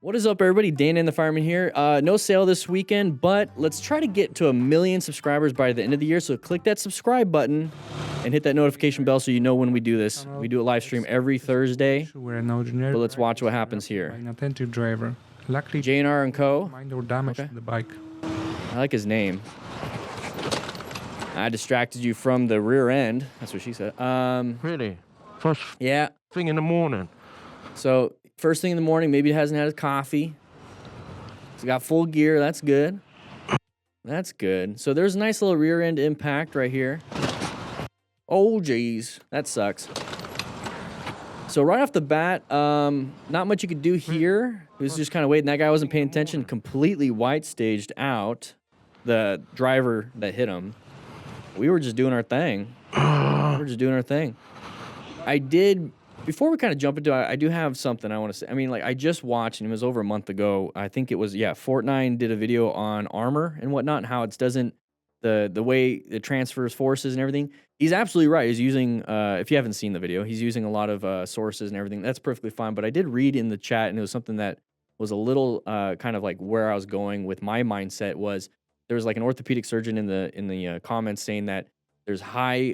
What is up, everybody? DanDanTheFireman here. No sale this weekend, but let's try to get to 1 million subscribers by the end of the year. So click that subscribe button and hit that notification bell so you know when we do this. We do a live stream every Thursday. But let's watch what happens here. Inattentive driver. Luckily, JNR and Co. minor damage to the bike. I like his name. I distracted you from the rear end. That's what she said. Really? First Yeah. thing in the morning. So first thing in the morning, maybe it hasn't had his coffee. It's got full gear. That's good. That's good. So there's a nice little rear end impact right here. Oh, geez. That sucks. So right off the bat, not much you could do here. It was just kind of waiting. That guy wasn't paying attention. Completely white staged out the driver that hit him. We were just doing our thing. I did, before we kind of jump into it, I do have something I want to say. I mean, like, I just watched, and it was over a month ago. I think it was, Fortnite did a video on armor and whatnot, and how it doesn't, the way it transfers forces and everything. He's absolutely right. He's using, if you haven't seen the video, he's using a lot of sources and everything. That's perfectly fine. But I did read in the chat, and it was something that was a little kind of like where I was going with my mindset was, there was like an orthopedic surgeon in the comments saying that there's high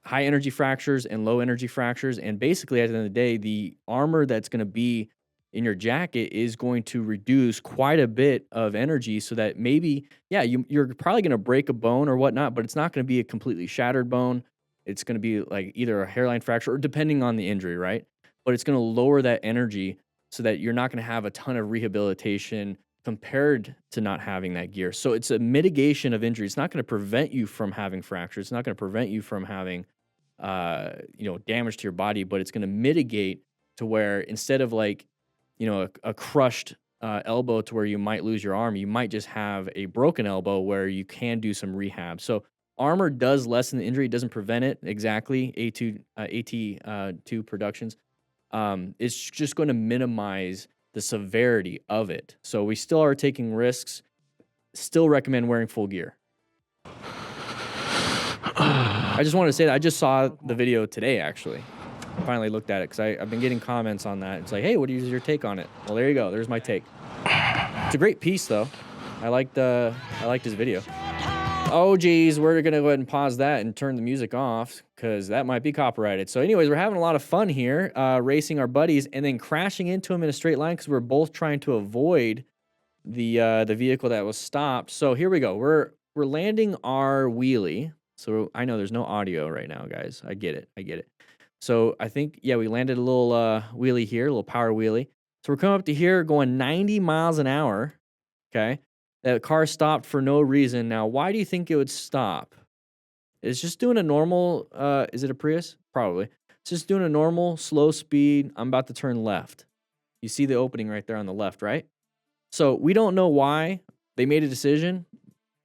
high energy fractures and low energy fractures, and basically at the end of the day, the armor that's going to be in your jacket is going to reduce quite a bit of energy, so that maybe you're probably going to break a bone or whatnot, but it's not going to be a completely shattered bone. It's going to be like either a hairline fracture or depending on the injury, right? But it's going to lower that energy so that you're not going to have a ton of rehabilitation compared to not having that gear. So it's a mitigation of injury. It's not going to prevent you from having fractures. It's not going to prevent you from having, damage to your body, but it's going to mitigate to where instead of like, a crushed elbow to where you might lose your arm, you might just have a broken elbow where you can do some rehab. So armor does lessen the injury. It doesn't prevent it exactly. AT2 Productions. It's just going to minimize the severity of it. So we still are taking risks. Still recommend wearing full gear. I just wanted to say that I just saw the video today, actually. I finally looked at it because I've been getting comments on that. It's like, hey, what is your take on it? Well, there you go. There's my take. It's a great piece, though. I liked his video. Oh, geez, we're going to go ahead and pause that and turn the music off because that might be copyrighted. So anyways, we're having a lot of fun here, racing our buddies and then crashing into them in a straight line because we're both trying to avoid the vehicle that was stopped. So here we go. We're landing our wheelie. So I know there's no audio right now, guys. I get it. So I think, we landed a little wheelie here, a little power wheelie. So we're coming up to here going 90 miles an hour, okay? That car stopped for no reason. Now, why do you think it would stop? It's just doing a normal, is it a Prius? Probably. It's just doing a normal, slow speed. I'm about to turn left. You see the opening right there on the left, right? So we don't know why they made a decision.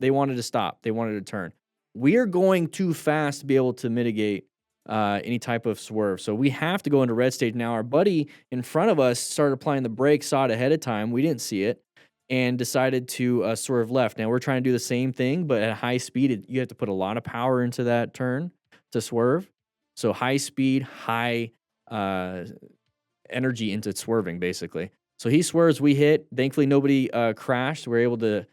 They wanted to stop. They wanted to turn. We are going too fast to be able to mitigate any type of swerve. So we have to go into red stage. Now, our buddy in front of us started applying the brakes, saw it ahead of time. We didn't see it. And decided to swerve left. Now, we're trying to do the same thing, but at high speed, you have to put a lot of power into that turn to swerve. So high speed, high energy into swerving, basically. So he swerves, we hit. Thankfully, nobody crashed. We were able to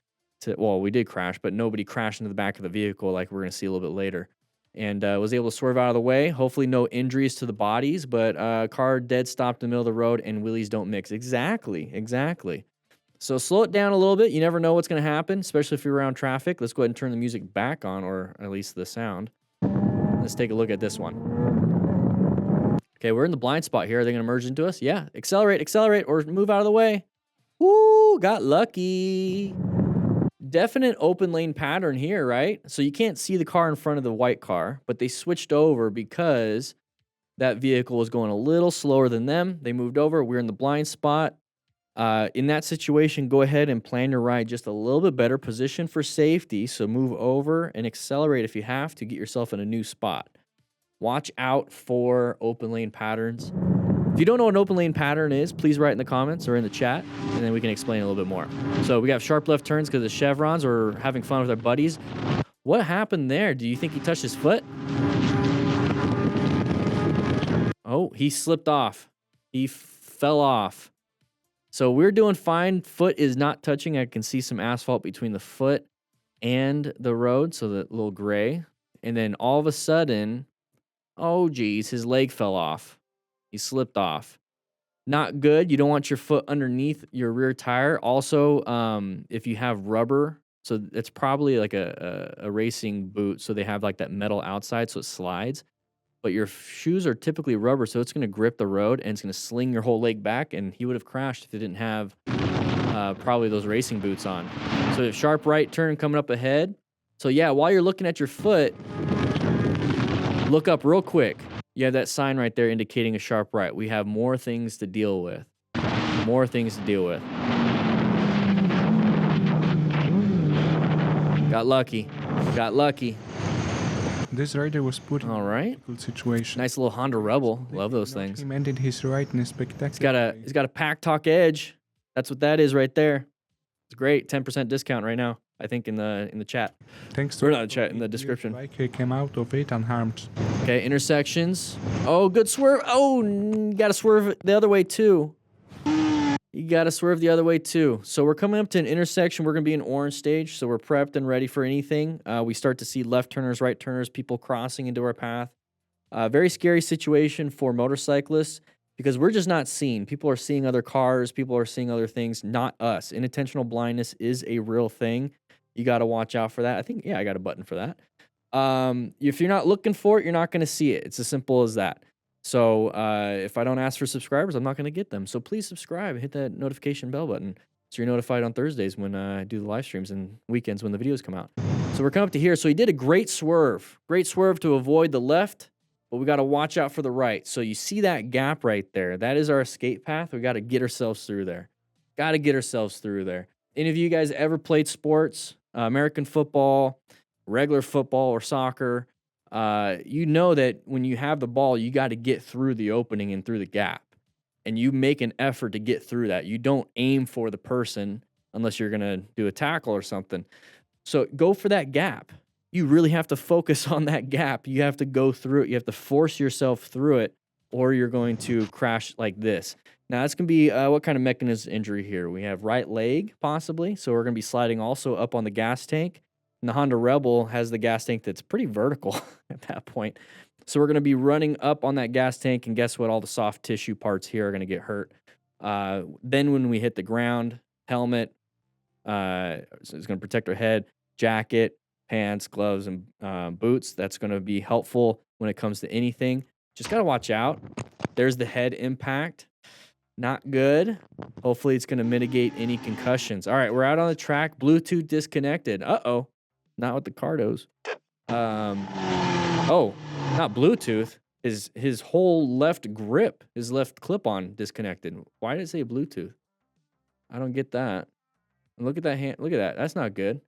we did crash, but nobody crashed into the back of the vehicle like we're going to see a little bit later. And was able to swerve out of the way. Hopefully no injuries to the bodies, but car dead stopped in the middle of the road and wheelies don't mix. Exactly. So slow it down a little bit. You never know what's going to happen, especially if you're around traffic. Let's go ahead and turn the music back on, or at least the sound. Let's take a look at this one. Okay, we're in the blind spot here. Are they going to merge into us? Yeah. Accelerate, or move out of the way. Woo, got lucky. Definite open lane pattern here, right? So you can't see the car in front of the white car, but they switched over because that vehicle was going a little slower than them. They moved over. We're in the blind spot. In that situation, go ahead and plan your ride just a little bit better. Position for safety, so move over and accelerate if you have to get yourself in a new spot. Watch out for open lane patterns. If you don't know what an open lane pattern is, please write in the comments or in the chat, and then we can explain a little bit more. So we got sharp left turns because of chevrons. We're having fun with our buddies. What happened there? Do you think he touched his foot? Oh, he slipped off. He fell off. So we're doing fine. Foot is not touching. I can see some asphalt between the foot and the road, so the little gray. And then all of a sudden, oh geez, his leg fell off. He slipped off. Not good. You don't want your foot underneath your rear tire. Also, if you have rubber, so it's probably like a racing boot, so they have like that metal outside, so it slides. But your shoes are typically rubber, so it's going to grip the road and it's going to sling your whole leg back. And he would have crashed if he didn't have probably those racing boots on. So sharp right turn coming up ahead. So yeah, while you're looking at your foot, look up real quick. You have that sign right there indicating a sharp right. We have more things to deal with. More things to deal with. Got lucky. Got lucky. This rider was put in a difficult situation. Nice little Honda Rebel. Love those things. He mended his ride in a spectacular He's got a Pack Talk Edge. That's what that is right there. It's great. 10% discount right now. I think in the chat. Thanks to We're not in the chat, in the description. The bike came out of it unharmed. Okay, intersections. Oh, good swerve. Oh, you gotta swerve the other way too. You gotta swerve the other way too. So we're coming up to an intersection. We're gonna be in orange stage, so we're prepped and ready for anything. We start to see left turners, right turners, people crossing into our path. Very scary situation for motorcyclists because we're just not seeing. People are seeing other cars. People are seeing other things, not us. Inattentional blindness is a real thing. You gotta watch out for that. I think, yeah, I got a button for that. If you're not looking for it, you're not gonna see it. It's as simple as that. So if I don't ask for subscribers, I'm not going to get them. So please subscribe and hit that notification bell button so you're notified on Thursdays when I do the live streams and weekends when the videos come out. So we're coming up to here. So he did a great swerve to avoid the left, but we got to watch out for the right. So you see that gap right there. That is our escape path. We got to get ourselves through there. Got to get ourselves through there. Any of you guys ever played sports, American football, regular football, or soccer? You know that when you have the ball, you got to get through the opening and through the gap. And you make an effort to get through that. You don't aim for the person unless you're going to do a tackle or something. So go for that gap. You really have to focus on that gap. You have to go through it. You have to force yourself through it, or you're going to crash like this. Now, that's going to be what kind of mechanism injury here? We have right leg, possibly. So we're going to be sliding also up on the gas tank. And the Honda Rebel has the gas tank that's pretty vertical at that point. So we're going to be running up on that gas tank, and guess what? All the soft tissue parts here are going to get hurt. Then when we hit the ground, helmet, so it's going to protect our head, jacket, pants, gloves, and boots. That's going to be helpful when it comes to anything. Just got to watch out. There's the head impact. Not good. Hopefully it's going to mitigate any concussions. All right, we're out on the track. Bluetooth disconnected. Uh-oh. Not with the Cardos. Oh, not Bluetooth. His whole left grip, his left clip-on disconnected. Why did it say Bluetooth? I don't get that. Look at that hand. Look at that. That's not good.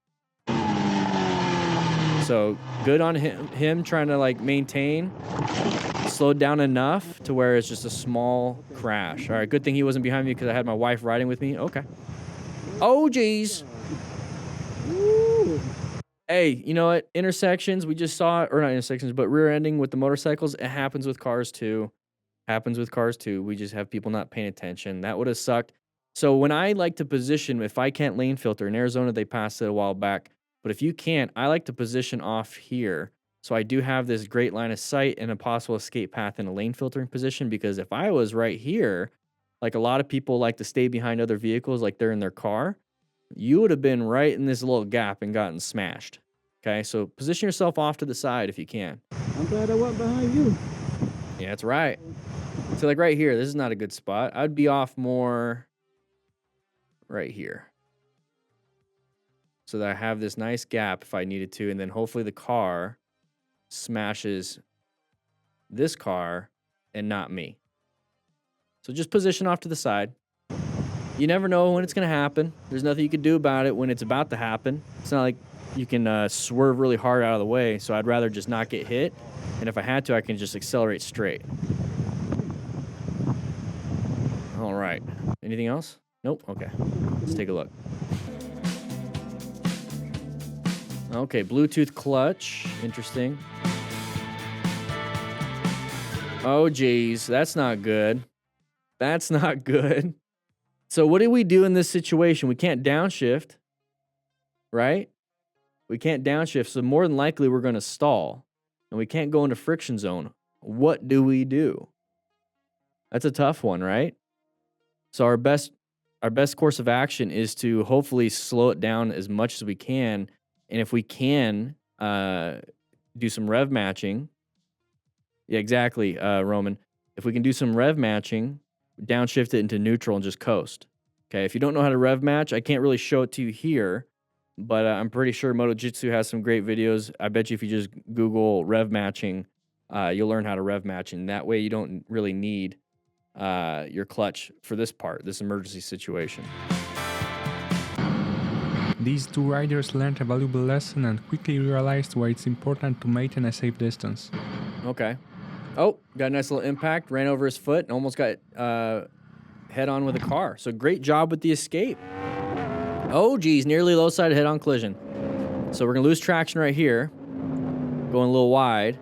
So good on him trying to like maintain. Slowed down enough to where it's just a small crash. All right, good thing he wasn't behind me because I had my wife riding with me. Okay. Oh, geez. Hey, you know what? Intersections, we just saw it, or not intersections, but rear ending with the motorcycles, it happens with cars too. We just have people not paying attention. That would have sucked. So when I like to position, if I can't lane filter, in Arizona, they passed it a while back, but if you can't, I like to position off here. So I do have this great line of sight and a possible escape path in a lane filtering position, because if I was right here, like a lot of people like to stay behind other vehicles like they're in their car, you would have been right in this little gap and gotten smashed. Okay, so position yourself off to the side if you can. I'm glad I went behind you. Yeah, that's right. So like right here, this is not a good spot. I'd be off more right here, so that I have this nice gap if I needed to, and then hopefully the car smashes this car and not me. So just position off to the side. You never know when it's going to happen. There's nothing you can do about it when it's about to happen. It's not like you can swerve really hard out of the way, so I'd rather just not get hit. And if I had to, I can just accelerate straight. All right. Anything else? Nope. Okay. Let's take a look. Okay, Bluetooth clutch. Interesting. Oh, geez. That's not good. That's not good. So what do we do in this situation? We can't downshift, right? We can't downshift. So more than likely we're going to stall and we can't go into friction zone. What do we do? That's a tough one, right? So our best course of action is to hopefully slow it down as much as we can. And if we can do some rev matching. Yeah, exactly, Roman. If we can do some rev matching, downshift it into neutral and just coast. Okay, if you don't know how to rev match, I can't really show it to you here, but I'm pretty sure MotoJitsu has some great videos. I bet you if you just Google rev matching, you'll learn how to rev match, and that way you don't really need your clutch for this part, this emergency situation. These two riders learned a valuable lesson and quickly realized why it's important to maintain a safe distance. Okay. Oh, got a nice little impact, ran over his foot, and almost got head-on with a car. So great job with the escape. Oh, geez, nearly low-side head-on collision. So we're going to lose traction right here, going a little wide,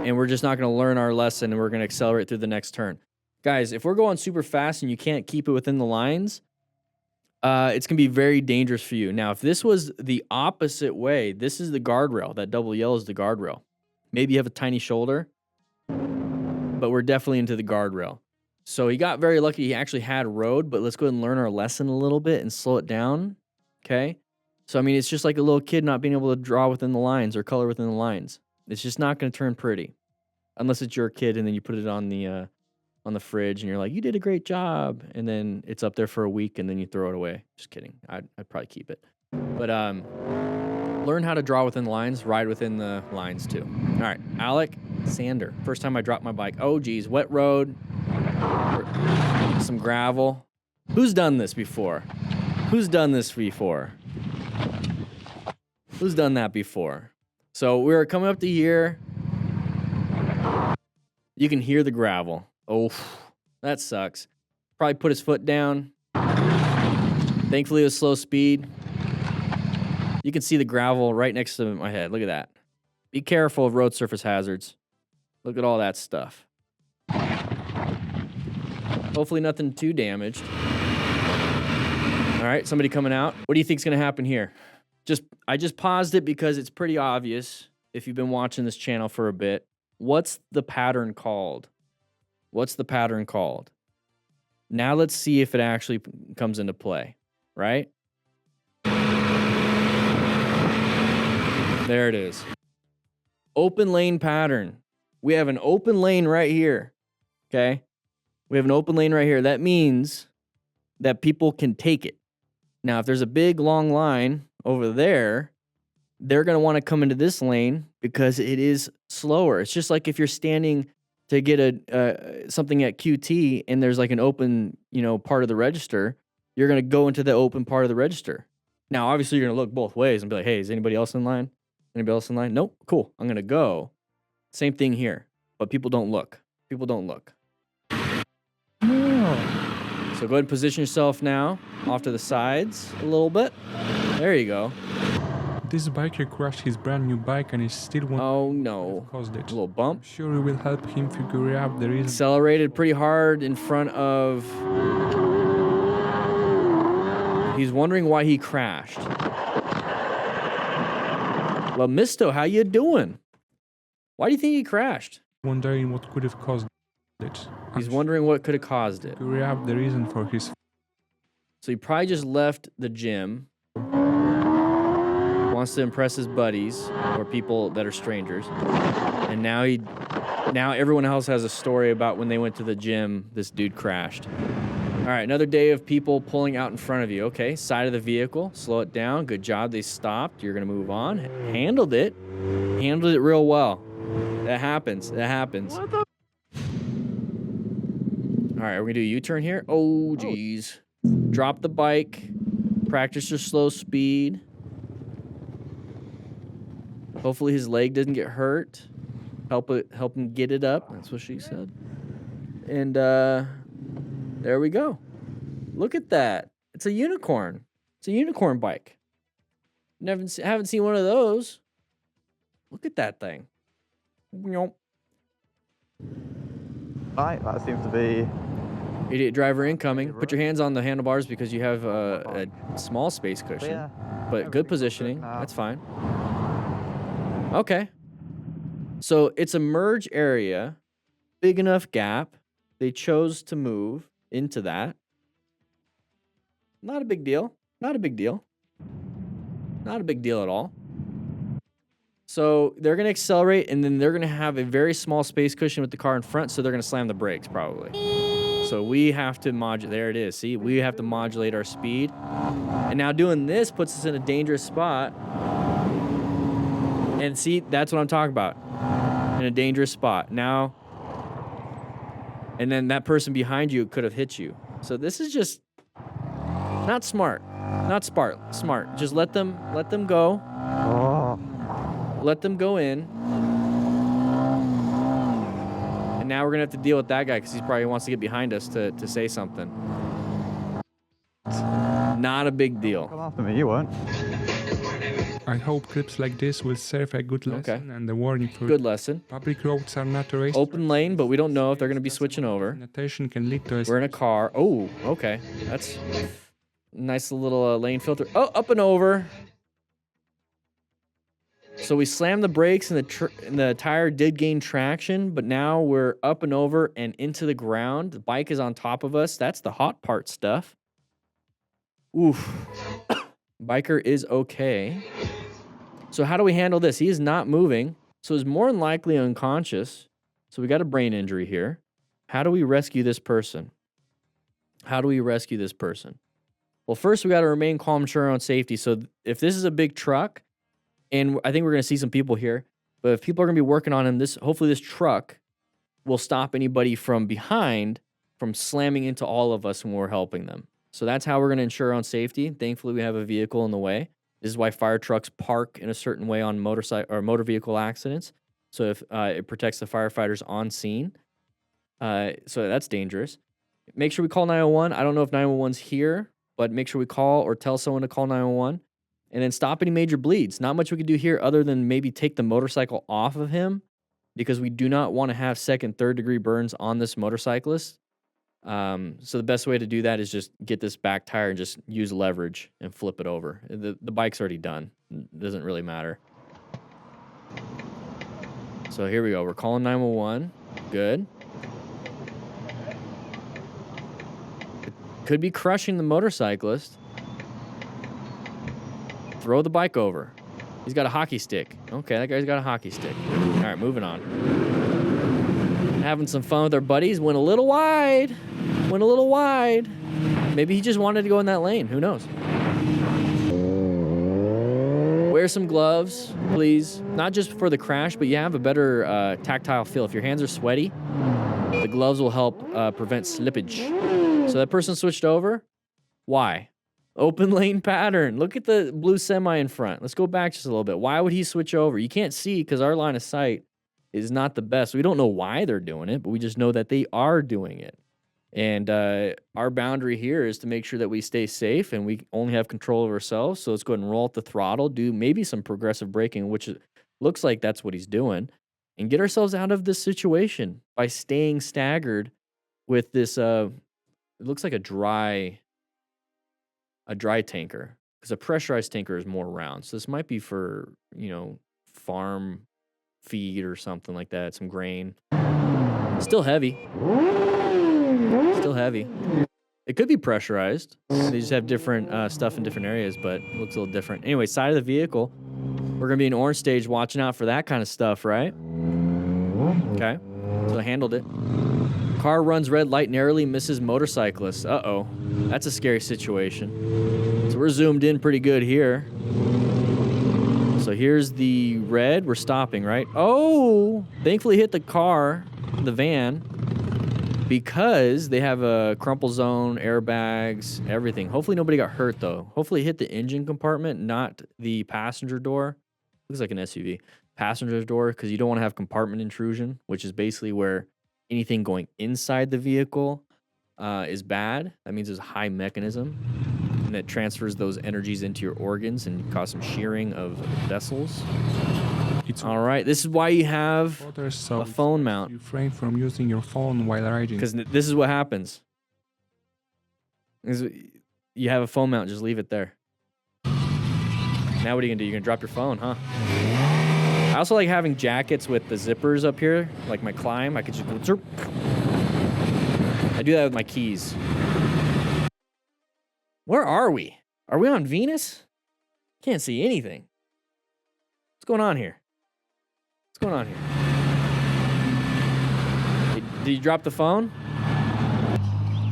and we're just not going to learn our lesson, and we're going to accelerate through the next turn. Guys, if we're going super fast and you can't keep it within the lines, it's going to be very dangerous for you. Now, if this was the opposite way, this is the guardrail. That double yellow is the guardrail. Maybe you have a tiny shoulder, but we're definitely into the guardrail. So he got very lucky. He actually had road, but let's go ahead and learn our lesson a little bit and slow it down, okay? So, I mean, it's just like a little kid not being able to draw within the lines or color within the lines. It's just not going to turn pretty unless it's your kid and then you put it on the fridge and you're like, you did a great job. And then it's up there for a week and then you throw it away. Just kidding. I'd probably keep it. But learn how to draw within the lines, ride within the lines too. All right, Alec Sander. First time I dropped my bike. Oh, geez, wet road. Some gravel. Who's done this before? Who's done this before? Who's done that before? So we're coming up to here. You can hear the gravel. Oh, that sucks. Probably put his foot down. Thankfully, it was slow speed. You can see the gravel right next to my head. Look at that. Be careful of road surface hazards. Look at all that stuff. Hopefully nothing too damaged. All right, somebody coming out. What do you think's going to happen here? I just paused it because it's pretty obvious if you've been watching this channel for a bit. What's the pattern called? What's the pattern called? Now let's see if it actually comes into play, right? There it is. Open lane pattern. We have an open lane right here, okay? We have an open lane right here. That means that people can take it. Now, if there's a big, long line over there, they're going to want to come into this lane because it is slower. It's just like if you're standing to get something at QT and there's like an open, part of the register, you're going to go into the open part of the register. Now, obviously, you're going to look both ways and be like, hey, is anybody else in line? Anybody else in line? Nope. Cool. I'm going to go. Same thing here. But people don't look. People don't look. So go ahead and position yourself now off to the sides a little bit. There you go. This biker crashed his brand new bike and is still one. Oh no. Caused it. A little bump. I'm sure it will help him figure out the reason. Accelerated pretty hard in front of. He's wondering why he crashed. Well, Misto, how you doing? Why do you think he crashed? Wondering what could have caused it. He's wondering what could have caused it. Figure out the reason for his. So he probably just left the gym. Wants to impress his buddies or people that are strangers. And now everyone else has a story about when they went to the gym, this dude crashed. All right, another day of people pulling out in front of you. Okay, side of the vehicle, slow it down. Good job, they stopped. You're gonna move on. Handled it real well. That happens. What the? All right, we're gonna do a U-turn here. Oh, geez. Drop the bike. Practice your slow speed. Hopefully his leg doesn't get hurt. Help him get it up. That's what she said. And there we go. Look at that. It's a unicorn. It's a unicorn bike. Haven't seen one of those. Look at that thing. Right, that seems to be Idiot driver incoming. Put your hands on the handlebars because you have a small space cushion. But good positioning. That's fine. Okay. So it's a merge area. Big enough gap. They chose to move into that. Not a big deal. Not a big deal. Not a big deal at all. So they're going to accelerate, and then they're going to have a very small space cushion with the car in front, so they're going to slam the brakes probably. So we have to modulate. There it is. See, we have to modulate our speed. And now doing this puts us in a dangerous spot. And see, that's what I'm talking about. In a dangerous spot. Now, and then that person behind you could have hit you. So this is just not smart. Not smart. Just let them go. Let them go in. And now we're going to have to deal with that guy because he probably wants to get behind us to say something. Not a big deal. Come after me, you won't. I hope clips like this will serve a good lesson and a warning for good lesson. Public roads are not a race. Open lane, but we don't know if they're going to be switching over. Notation can lead to a We're in a car. Oh, okay. That's nice little lane filter. Oh, up and over. So we slammed the brakes and the tire did gain traction, but now we're up and over and into the ground. The bike is on top of us. That's the hot part stuff. Oof. Biker is okay. So how do we handle this? He is not moving, so he's more than likely unconscious. So we got a brain injury here. How do we rescue this person? How do we rescue this person? Well, first we got to remain calm, ensure our own safety. So if this is a big truck, and I think we're going to see some people here, but if people are going to be working on him, hopefully this truck will stop anybody from behind from slamming into all of us when we're helping them. So that's how we're going to ensure our own safety. Thankfully, we have a vehicle in the way. This is why fire trucks park in a certain way on motor vehicle accidents. So if it protects the firefighters on scene. So that's dangerous. Make sure we call 911. I don't know if 911's here, but make sure we call or tell someone to call 911. And then stop any major bleeds. Not much we can do here other than maybe take the motorcycle off of him because we do not want to have second, third degree burns on this motorcyclist. So the best way to do that is just get this back tire and just use leverage and flip it over. The bike's already done. It doesn't really matter. So here we go. We're calling 911. Good. It could be crushing the motorcyclist. Throw the bike over. He's got a hockey stick. Okay, that guy's got a hockey stick. All right, moving on. Having some fun with our buddies. Went a little wide. Maybe he just wanted to go in that lane. Who knows? Wear some gloves, please. Not just for the crash, but you have a better tactile feel. If your hands are sweaty, the gloves will help prevent slippage. So that person switched over. Why? Open lane pattern. Look at the blue semi in front. Let's go back just a little bit. Why would he switch over? You can't see because our line of sight is not the best. We don't know why they're doing it, but we just know that they are doing it. And our boundary here is to make sure that we stay safe and we only have control of ourselves. So let's go ahead and roll out the throttle, do maybe some progressive braking, which looks like that's what he's doing, and get ourselves out of this situation by staying staggered with this, it looks like a dry tanker, because a pressurized tanker is more round. So this might be for, farm feed or something like that, some grain. Still heavy. It could be pressurized. They just have different stuff in different areas, but it looks a little different. Anyway, side of the vehicle, we're going to be in orange stage watching out for that kind of stuff, right? Okay, so I handled it. Car runs red light narrowly, misses motorcyclist. Uh-oh, that's a scary situation. So we're zoomed in pretty good here. So here's the red. We're stopping, right? Oh, thankfully hit the car, the van, because they have a crumple zone, airbags, everything. Hopefully nobody got hurt, though. Hopefully hit the engine compartment, not the passenger door. Looks like an SUV. Passenger door, because you don't want to have compartment intrusion, which is basically where anything going inside the vehicle is bad. That means there's a high mechanism, and it transfers those energies into your organs and cause some shearing of vessels. All right, this is why you have a phone mount. Refrain from using your phone while riding. Because this is what happens. You have a phone mount, just leave it there. Now what are you gonna do? You're gonna drop your phone, huh? I also like having jackets with the zippers up here, like my climb. I could just go zerp. I do that with my keys. Where are we? Are we on Venus? Can't see anything. What's going on here? What's going on here? Did you drop the phone?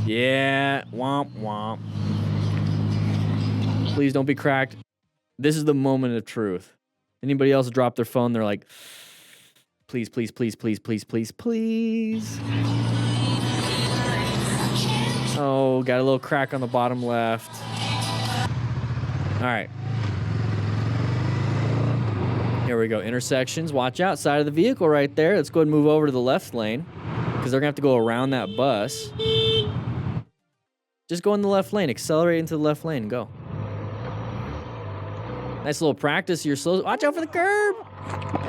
Yeah, womp womp. Please don't be cracked. This is the moment of truth. Anybody else drop their phone, they're like, please, please, please, please, please, please, please. Oh, got a little crack on the bottom left. All right. Here we go. Intersections. Watch out. Side of the vehicle right there. Let's go ahead and move over to the left lane because they're going to have to go around that bus. Just go in the left lane. Accelerate into the left lane. Go. Nice little practice. You're slow. Watch out for the curb.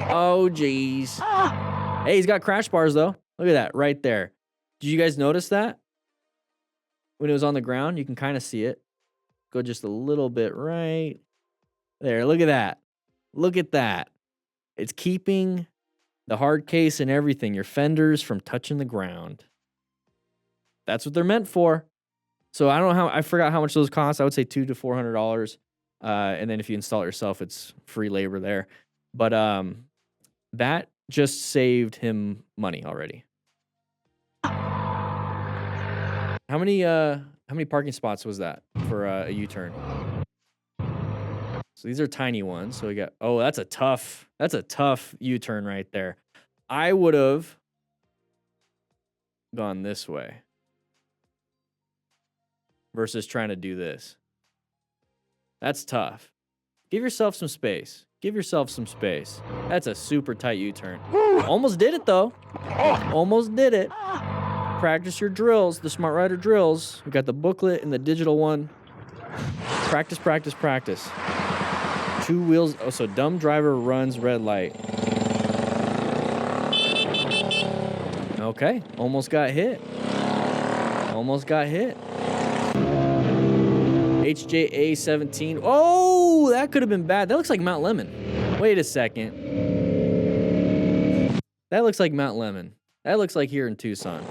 Oh, jeez. Hey, he's got crash bars, though. Look at that right there. Did you guys notice that? When it was on the ground, you can kind of see it. Go just a little bit right there. Look at that. Look at that. It's keeping the hard case and everything, your fenders, from touching the ground. That's what they're meant for. So I don't know how, I forgot how much those cost. I would say $200 to $400. And then if you install it yourself, it's free labor there. But that just saved him money already. How many parking spots was that for a U-turn? So these are tiny ones. So we got, oh, that's a tough U-turn right there. I would have gone this way versus trying to do this. That's tough. Give yourself some space. Give yourself some space. That's a super tight U-turn. Almost did it, though. Almost did it. Practice your drills, the Smart Rider drills. We got the booklet and the digital one. Practice, practice, practice. 2 wheels. Oh, so dumb driver runs red light. Okay, almost got hit. Almost got hit. HJA 17. Oh, that could have been bad. That looks like Mount Lemon. Wait a second. That looks like Mount Lemon. That looks like here in Tucson.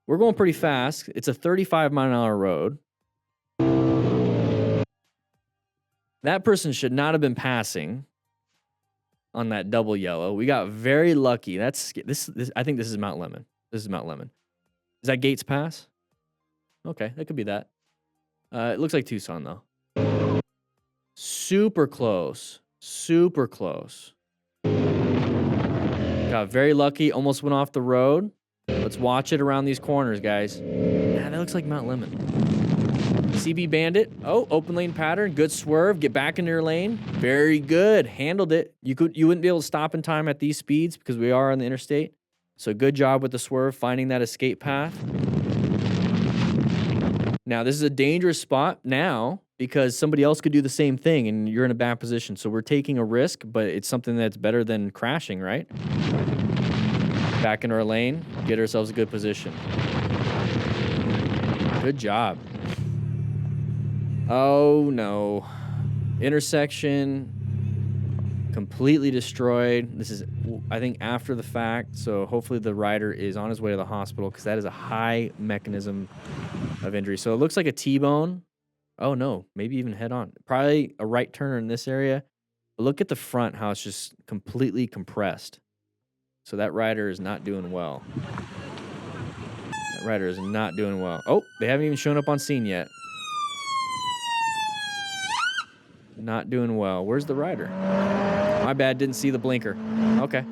We're going pretty fast. It's a 35-mile-an-hour road. That person should not have been passing on that double yellow. We got very lucky. That's this. I think this is Mount Lemon. This is Mount Lemon. Is that Gates Pass? Okay, that could be that. It looks like Tucson, though. Super close. Super close. Got very lucky. Almost went off the road. Let's watch it around these corners, guys. Yeah, that looks like Mount Lemon. CB Bandit. Oh, open lane pattern. Good swerve. Get back into your lane. Very good. Handled it. You wouldn't be able to stop in time at these speeds because we are on the interstate. So good job with the swerve, finding that escape path. Now, this is a dangerous spot now because somebody else could do the same thing and you're in a bad position. So we're taking a risk, but it's something that's better than crashing, right? Back in our lane, get ourselves a good position. Good job. Oh, no. Intersection. Completely destroyed. This is, I think, after the fact. So hopefully the rider is on his way to the hospital because that is a high mechanism of injury. So it looks like a T-bone. Oh, no. Maybe even head on. Probably a right turner in this area. But look at the front, how it's just completely compressed. So that rider is not doing well. That rider is not doing well. Oh, they haven't even shown up on scene yet. Not doing well. Where's the rider? My bad, didn't see the blinker. Okay.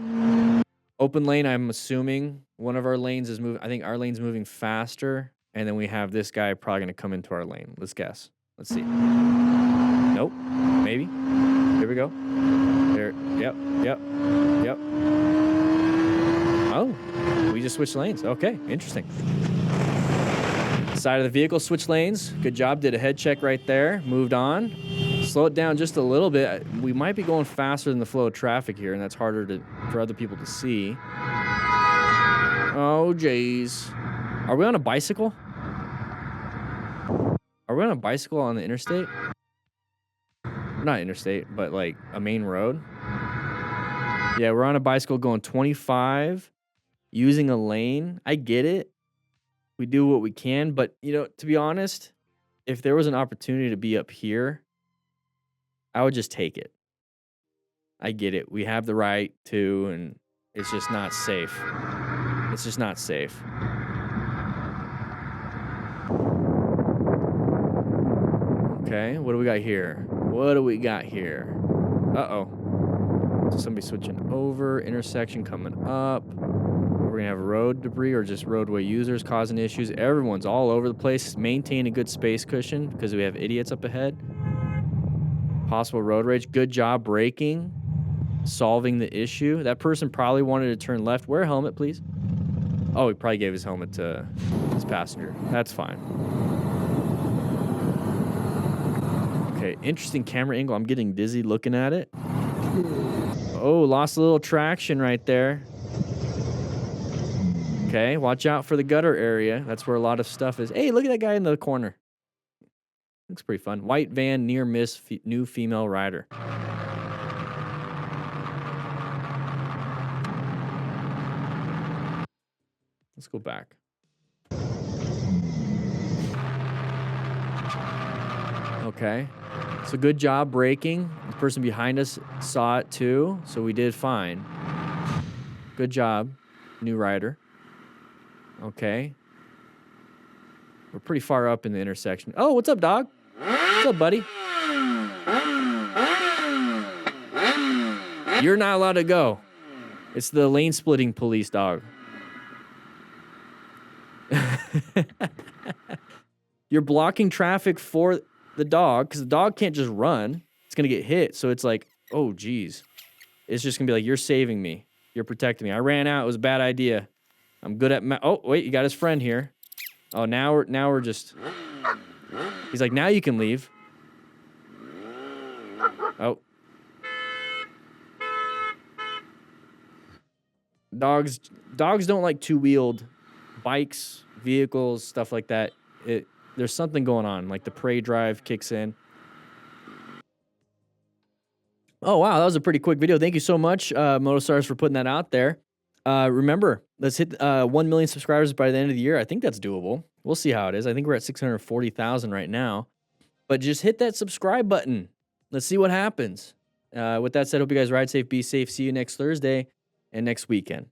Open lane, I'm assuming one of our lanes is moving. I think our lane's moving faster. And then we have this guy probably going to come into our lane. Let's guess. Let's see. Nope. Maybe. Here we go. There. Yep. Yep. Yep. Oh, we just switched lanes. Okay, interesting. Side of the vehicle, switch lanes. Good job. Did a head check right there. Moved on. Slow it down just a little bit. We might be going faster than the flow of traffic here, and that's harder for other people to see. Oh, jeez. Are we on a bicycle? Are we on a bicycle on the interstate? Not interstate, but like a main road. Yeah, we're on a bicycle going 25, using a lane. I get it. We do what we can, but you know, to be honest, if there was an opportunity to be up here, I would just take it. I get it. We have the right to, and it's just not safe. It's just not safe. Okay, what do we got here? What do we got here? Uh-oh. Somebody switching over, intersection coming up. We're gonna have road debris or just roadway users causing issues. Everyone's all over the place. Maintain a good space cushion because we have idiots up ahead. Possible road rage. Good job braking, solving the issue. That person probably wanted to turn left. Wear a helmet, please. Oh, he probably gave his helmet to his passenger. That's fine. Okay, interesting camera angle. I'm getting dizzy looking at it. Oh, lost a little traction right there. Okay, watch out for the gutter area. That's where a lot of stuff is. Hey, look at that guy in the corner. Looks pretty fun. White van, near miss, new female rider. Let's go back. Okay. So good job braking. The person behind us saw it too, so we did fine. Good job, new rider. Okay. We're pretty far up in the intersection. Oh, what's up, dog? What's up, buddy? You're not allowed to go. It's the lane splitting police, dog. You're blocking traffic for the dog because the dog can't just run. It's going to get hit. So it's like, oh, geez. It's just going to be like, you're saving me. You're protecting me. I ran out. It was a bad idea. I'm good at... oh, wait. You got his friend here. Oh, now we're just... He's like, now you can leave. Oh. Dogs don't like two-wheeled bikes, vehicles, stuff like that. There's something going on, like the prey drive kicks in. Oh, wow, that was a pretty quick video. Thank you so much, Motostars, for putting that out there. Remember, let's hit 1 million subscribers by the end of the year. I think that's doable. We'll see how it is. I think we're at 640,000 right now. But just hit that subscribe button. Let's see what happens. With that said, hope you guys ride safe, be safe. See you next Thursday and next weekend.